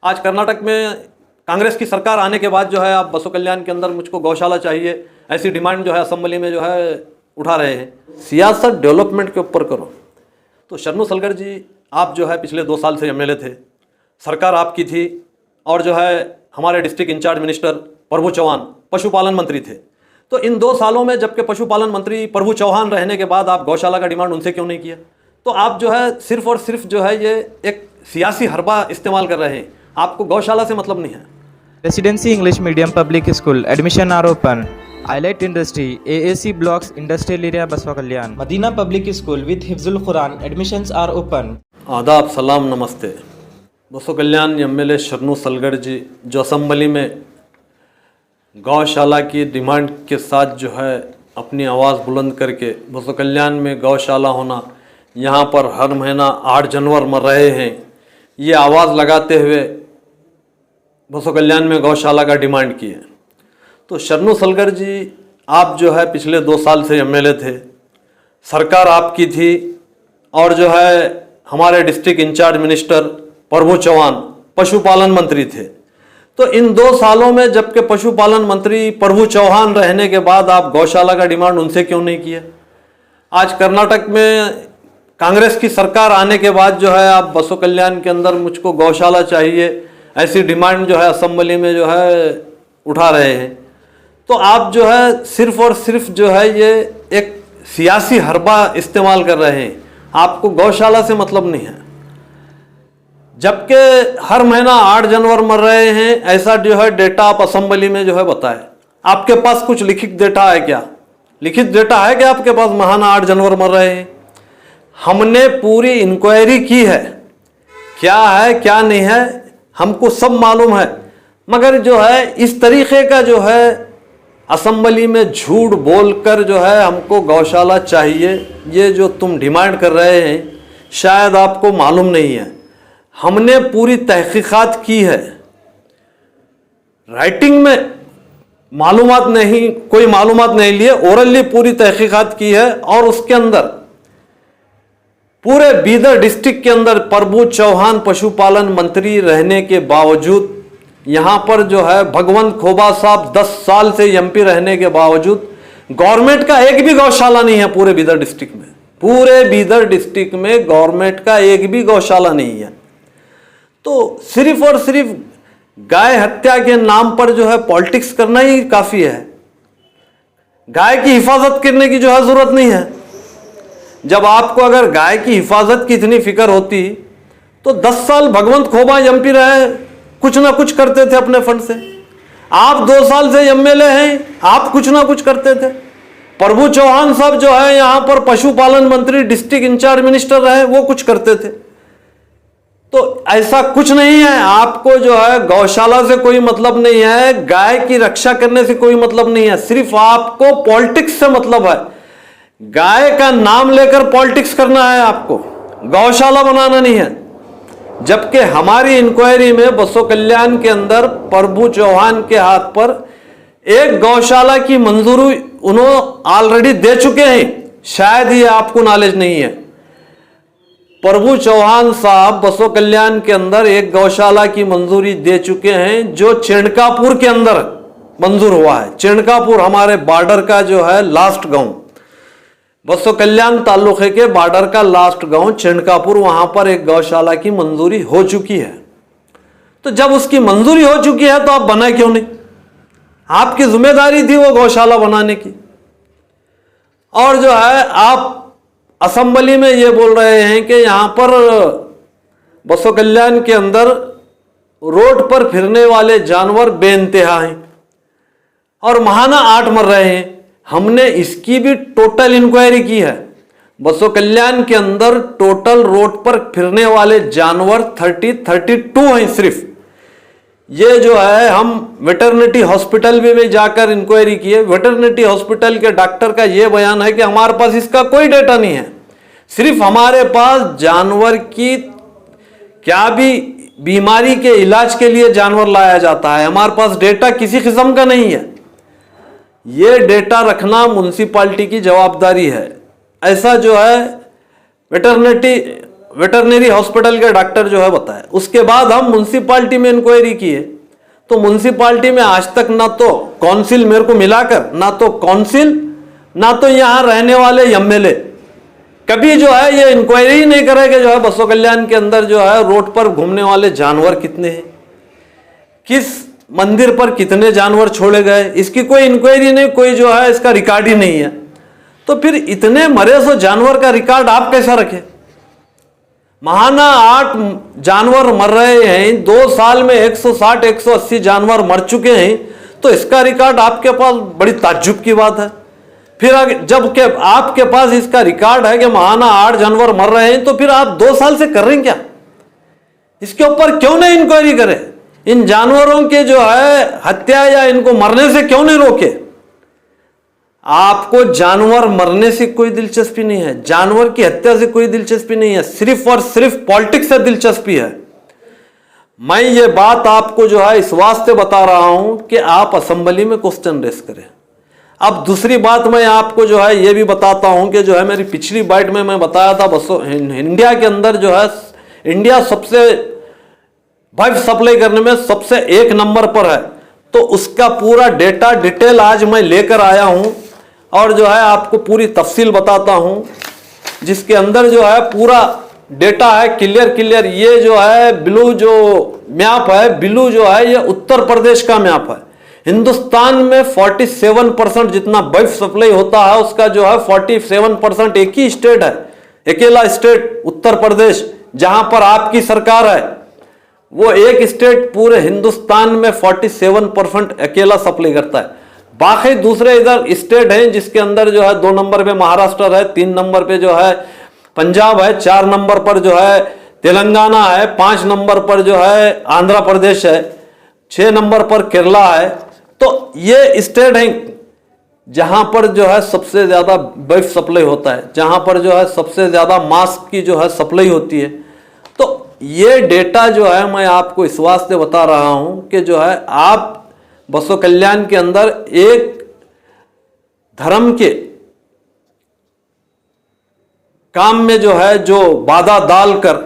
आज कर्नाटक में कांग्रेस की सरकार आने के बाद जो है आप बसो कल्याण के अंदर मुझको गौशाला चाहिए ऐसी डिमांड जो है असेंबली में जो है उठा रहे हैं। सियासत डेवलपमेंट के ऊपर करो। तो शरणू सलगर जी आप जो है पिछले 2 साल से एमएलए थे, सरकार आपकी थी और जो है हमारे डिस्ट्रिक्ट इंचार्ज मिनिस्टर प्रभु चौहान पशुपालन मंत्री थे। तो इन 2 सालों में जबकि पशुपालन मंत्री प्रभु चौहान रहने के बाद आप गौशाला का डिमांड उनसे क्यों नहीं किया? तो आप जो है सिर्फ और सिर्फ जो है ये एक सियासी हरबा इस्तेमाल कर रहे हैं, आपको गौशाला से मतलब नहीं है। Residency English Medium Public School admission are open. Highlight Industry AAC Blocks Industrial Area Baswa Kalyan. Madina Public School with Hifzul Quran admissions are open. आदाब, सलाम, नमस्ते। बसो कल्याण एमएलए शरणू सलगर जी जो असेंबली में गौशाला की डिमांड के साथ जो है अपनी आवाज़ बुलंद करके बसो कल्याण में गौशाला होना, यहाँ पर हर महीना 8 जानवर मर रहे हैं, ये आवाज़ लगाते हुए बसो कल्याण में गौशाला का डिमांड की है। तो शरणू सलगर जी आप जो है पिछले 2 साल से एमएलए थे, सरकार आपकी थी और जो है हमारे डिस्ट्रिक्ट इंचार्ज मिनिस्टर प्रभु चौहान पशुपालन मंत्री थे। तो इन 2 सालों में जबकि पशुपालन मंत्री प्रभु चौहान रहने के बाद आप गौशाला का डिमांड उनसे क्यों नहीं किया? आज कर्नाटक में कांग्रेस की सरकार आने के बाद जो है आप बसो कल्याण के अंदर मुझको गौशाला चाहिए ऐसी डिमांड जो है असेंबली में जो है उठा रहे हैं। तो आप जो है सिर्फ और सिर्फ जो है ये एक सियासी हरबा इस्तेमाल कर रहे हैं, आपको गौशाला से मतलब नहीं है। जबकि हर महीना 8 जानवर मर रहे हैं ऐसा जो है डेटा आप असेंबली में जो है बताएं। आपके पास कुछ लिखित डेटा है क्या? लिखित डेटा है क्या आपके पास? महाना 8 जानवर मर रहे हैं। हमने पूरी इंक्वायरी की है, क्या है क्या नहीं है हमको सब मालूम है, मगर जो है इस तरीके का जो है असेंबली में झूठ बोलकर जो है हमको गौशाला चाहिए, ये जो तुम डिमांड कर रहे हैं शायद आपको मालूम नहीं है। हमने पूरी तहकीकात की है, राइटिंग में मालूमात नहीं, कोई मालूमात नहीं लिए, ओरली पूरी तहकीकात की है और उसके अंदर पूरे बीदर डिस्ट्रिक्ट के अंदर प्रभु चौहान पशुपालन मंत्री रहने के बावजूद यहाँ पर जो है भगवंत खोबा साहब 10 साल से एमपी रहने के बावजूद गवर्नमेंट का एक भी गौशाला नहीं है पूरे बीदर डिस्ट्रिक्ट में। पूरे बीदर डिस्ट्रिक्ट में गवर्नमेंट का एक भी गौशाला नहीं है। तो सिर्फ और सिर्फ गाय हत्या के नाम पर जो है पॉलिटिक्स करना ही काफी है। गाय की हिफाजत करने की जो है जरूरत नहीं है। जब आपको अगर गाय की हिफाजत की इतनी फिक्र होती तो 10 साल भगवंत खोबा एमपी रहे, कुछ ना कुछ करते थे अपने फंड से। आप 2 साल से एमएलए हैं, आप कुछ ना कुछ करते थे। प्रभु चौहान साहब जो है यहां पर पशुपालन मंत्री डिस्ट्रिक्ट इंचार्ज मिनिस्टर रहे, वो कुछ करते थे। तो ऐसा कुछ नहीं है, आपको जो है गौशाला से कोई मतलब नहीं है, गाय की रक्षा करने से कोई मतलब नहीं है, सिर्फ आपको पॉलिटिक्स से मतलब है। गाय का नाम लेकर पॉलिटिक्स करना है आपको, गौशाला बनाना नहीं है। जबकि हमारी इंक्वायरी में बसो कल्याण के अंदर प्रभु चौहान के हाथ पर एक गौशाला की मंजूरी उन्होंने ऑलरेडी दे चुके हैं, शायद ये आपको नॉलेज नहीं है। प्रभु चौहान साहब बसो कल्याण के अंदर एक गौशाला की मंजूरी दे चुके हैं जो चिणकापुर के अंदर मंजूर हुआ है। चिणकापुर हमारे बॉर्डर का जो है लास्ट गांव, बसो कल्याण तालुके के बॉर्डर का लास्ट गांव चिणकापुर, वहां पर एक गौशाला की मंजूरी हो चुकी है। तो जब उसकी मंजूरी हो चुकी है तो आप बनाए क्यों नहीं? आपकी जिम्मेदारी थी वो गौशाला बनाने की। और जो है आप असेंबली में ये बोल रहे हैं कि यहां पर बसो कल्याण के अंदर रोड पर फिरने वाले जानवर बेइंतहा हैं और महाना 8 मर रहे हैं। हमने इसकी भी टोटल इंक्वायरी की है। बसो कल्याण के अंदर टोटल रोड पर फिरने वाले जानवर 32 हैं सिर्फ। ये जो है हम वेटरनिटी हॉस्पिटल में जाकर इंक्वायरी किए। वेटरनिटी हॉस्पिटल के डॉक्टर का ये बयान है कि हमारे पास इसका कोई डेटा नहीं है, सिर्फ हमारे पास जानवर की क्या भी बीमारी के इलाज के लिए जानवर लाया जाता है, हमारे पास डेटा किसी किस्म का नहीं है। ये डेटा रखना म्युनिसिपैलिटी की जवाबदारी है। ऐसा जो है वेटरनिटी वेटरनरी हॉस्पिटल के डॉक्टर जो है बताया। उसके बाद हम म्युनिसिपालिटी में इंक्वायरी किए तो म्युनिसिपालिटी में आज तक ना तो काउंसिल मेरे को मिलाकर, ना तो काउंसिल, ना तो यहां रहने वाले एमएलए कभी जो है ये इंक्वायरी ही नहीं करे कि जो है बसो कल्याण के अंदर जो है रोड पर घूमने वाले जानवर कितने हैं, किस मंदिर पर कितने जानवर छोड़े गए, इसकी कोई इंक्वायरी नहीं, कोई जो है इसका रिकॉर्ड ही नहीं है। तो फिर इतने मरे सो जानवर का रिकॉर्ड आप कैसा रखें? महाना 8 जानवर मर रहे हैं, 2 साल में 160-180 जानवर मर चुके हैं, तो इसका रिकॉर्ड आपके पास बड़ी ताज्जुब की बात है। फिर जब के आपके पास इसका रिकॉर्ड है कि महाना 8 जानवर मर रहे हैं, तो फिर आप 2 साल से कर रहे हैं क्या? इसके ऊपर क्यों नहीं इंक्वायरी करें? इन जानवरों के जो है हत्या या इनको मरने से क्यों नहीं रोके? आपको जानवर मरने से कोई दिलचस्पी नहीं है, जानवर की हत्या से कोई दिलचस्पी नहीं है, सिर्फ और सिर्फ पॉलिटिक्स से दिलचस्पी है। मैं ये बात आपको जो है इस वास्ते बता रहा हूं कि आप असेंबली में क्वेश्चन रेस करें। अब दूसरी बात मैं आपको जो है ये भी बताता हूं कि जो है मेरी पिछली बाइट में मैं बताया था बसो इंडिया के अंदर जो है इंडिया सबसे बर्फ सप्लाई करने में सबसे 1 नंबर पर है, तो उसका पूरा डेटा डिटेल आज मैं लेकर आया हूं और जो है आपको पूरी तफसील बताता हूं, जिसके अंदर जो है पूरा डेटा है क्लियर। ये जो है ब्लू जो मैप है, ब्लू जो है ये उत्तर प्रदेश का मैप है। हिंदुस्तान में 47% जितना बर्फ सप्लाई होता है उसका जो है 47% एक ही स्टेट है, अकेला स्टेट उत्तर प्रदेश, जहां पर आपकी सरकार है। वो एक स्टेट पूरे हिंदुस्तान में 47% अकेला सप्लाई करता है। बाकी दूसरे इधर स्टेट हैं जिसके अंदर जो है 2 नंबर पे महाराष्ट्र है, 3 नंबर पे जो है पंजाब है, 4 नंबर पर जो है तेलंगाना है, 5 नंबर पर जो है आंध्र प्रदेश है, 6 नंबर पर केरला है। तो ये स्टेट हैं जहां पर जो है सबसे ज्यादा बर्फ सप्लाई होता है, जहां पर जो है सबसे ज्यादा मास्क की जो है सप्लाई होती है। तो ये डेटा जो है मैं आपको इस वास्ते बता रहा हूं कि जो है आप बसो कल्याण के अंदर एक धर्म के काम में जो है जो बाधा डालकर,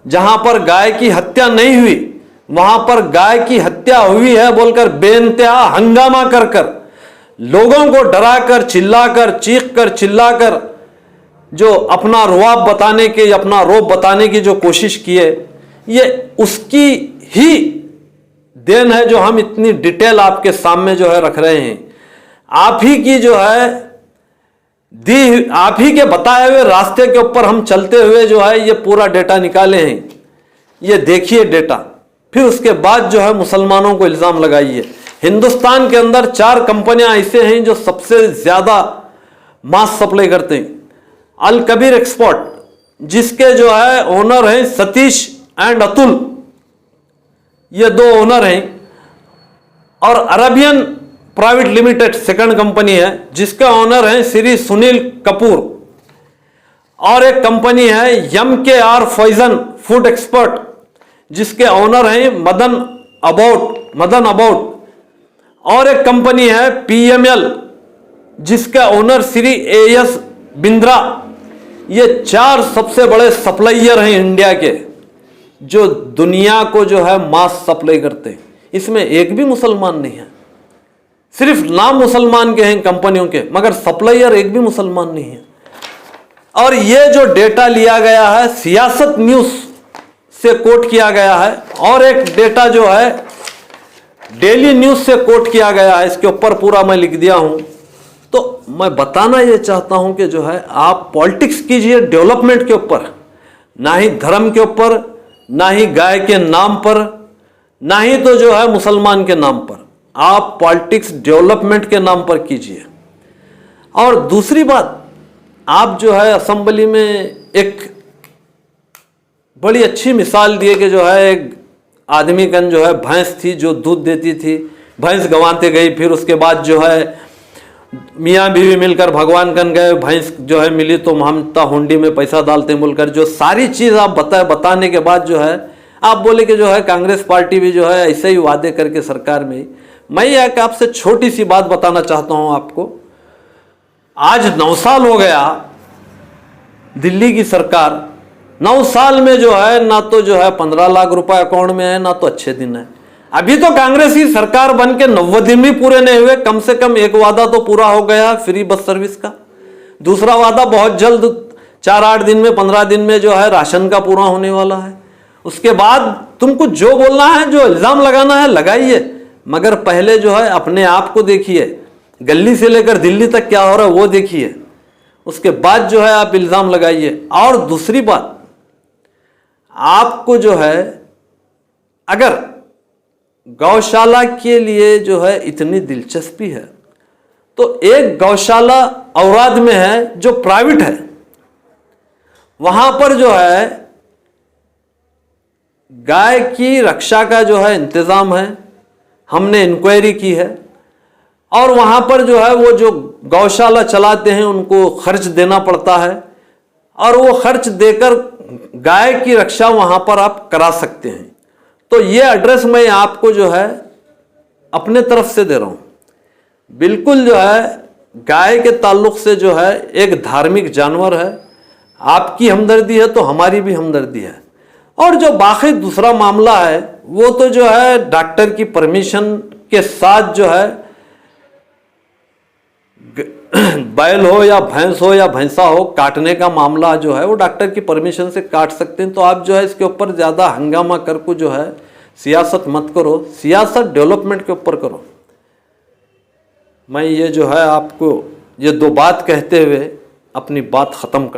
जहां पर गाय की हत्या नहीं हुई वहां पर गाय की हत्या हुई है बोलकर बेइंतहा हंगामा कर कर, लोगों को डराकर चिल्लाकर चीख कर चिल्लाकर जो अपना रुआब बताने के, अपना रोब बताने की जो कोशिश की है, ये उसकी ही देन है जो हम इतनी डिटेल आपके सामने जो है रख रहे हैं। आप ही की जो है आप ही के बताए हुए रास्ते के ऊपर हम चलते हुए जो है ये पूरा डेटा निकाले हैं। ये देखिए डेटा, फिर उसके बाद जो है मुसलमानों को इल्जाम लगाइए। हिंदुस्तान के अंदर 4 कंपनियां ऐसे हैं जो सबसे ज्यादा मांस सप्लाई करते हैं। अल कबीर एक्सपोर्ट, जिसके जो है ओनर हैं सतीश एंड अतुल, ये 2 ओनर हैं, और Arabian private limited second company है जिसका ओनर है श्री सुनील कपूर, और एक कंपनी है MKR फॉइजन फूड एक्सपर्ट जिसके ओनर हैं मदन अबाउट, और एक कंपनी है PML जिसका ओनर श्री AS बिंद्रा। ये 4 सबसे बड़े सप्लायर हैं इंडिया के जो दुनिया को जो है मांस सप्लाई करते हैं। इसमें एक भी मुसलमान नहीं है, सिर्फ नाम मुसलमान के हैं कंपनियों के, मगर सप्लायर एक भी मुसलमान नहीं है। और ये जो डेटा लिया गया है सियासत न्यूज से कोट किया गया है, और एक डेटा जो है डेली न्यूज से कोट किया गया है, इसके ऊपर पूरा मैं लिख दिया हूं। तो मैं बताना ये चाहता हूं कि जो है आप पॉलिटिक्स कीजिए डेवलपमेंट के ऊपर, ना ही धर्म के ऊपर, ना ही गाय के नाम पर, ना ही तो जो है मुसलमान के नाम पर। आप पॉलिटिक्स डेवलपमेंट के नाम पर कीजिए। और दूसरी बात, आप जो है असेंबली में एक बड़ी अच्छी मिसाल दिए कि जो है एक आदमी कन जो है भैंस थी जो दूध देती थी, भैंस गंवाते गई, फिर उसके बाद जो है मियाँ बीवी मिलकर भगवान कन गए, भैंस जो है मिली तो हम हुंडी में पैसा डालते बोलकर जो सारी चीज़ आप बताने के बाद जो है आप बोले कि जो है कांग्रेस पार्टी भी जो है ऐसे ही वादे करके सरकार में। मैं एक आपसे छोटी सी बात बताना चाहता हूं आपको। आज 9 साल हो गया दिल्ली की सरकार 9 साल में जो है ना तो जो है 15 लाख रुपए अकाउंट में है, ना तो अच्छे दिन है। अभी तो कांग्रेस की सरकार बन के 90 दिन भी पूरे नहीं हुए, कम से कम एक वादा तो पूरा हो गया फ्री बस सर्विस का। दूसरा वादा बहुत जल्द 4-8 दिन में 15 दिन में जो है राशन का पूरा होने वाला है। उसके बाद तुमको जो बोलना है, जो इल्जाम लगाना है लगाइए, मगर पहले जो है अपने आप को देखिए, गली से लेकर दिल्ली तक क्या हो रहा है वो देखिए, उसके बाद जो है आप इल्जाम लगाइए। और दूसरी बात, आपको जो है अगर गौशाला के लिए जो है इतनी दिलचस्पी है तो एक गौशाला औराद में है जो प्राइवेट है, वहां पर जो है गाय की रक्षा का जो है इंतजाम है, हमने इंक्वायरी की है, और वहां पर जो है वो जो गौशाला चलाते हैं उनको खर्च देना पड़ता है, और वो खर्च देकर गाय की रक्षा वहां पर आप करा सकते हैं। तो ये एड्रेस मैं आपको जो है अपने तरफ से दे रहा हूं। बिल्कुल जो है गाय के ताल्लुक से जो है एक धार्मिक जानवर है, आपकी हमदर्दी है तो हमारी भी हमदर्दी है। और जो बाकी दूसरा मामला है वो तो जो है डॉक्टर की परमिशन के साथ जो है बैल हो या भैंस हो या भैंसा हो, काटने का मामला जो है वो डॉक्टर की परमिशन से काट सकते हैं। तो आप जो है इसके ऊपर ज़्यादा हंगामा कर को जो है सियासत मत करो, सियासत डेवलपमेंट के ऊपर करो। मैं ये जो है आपको ये 2 बात कहते हुए अपनी बात ख़त्म कर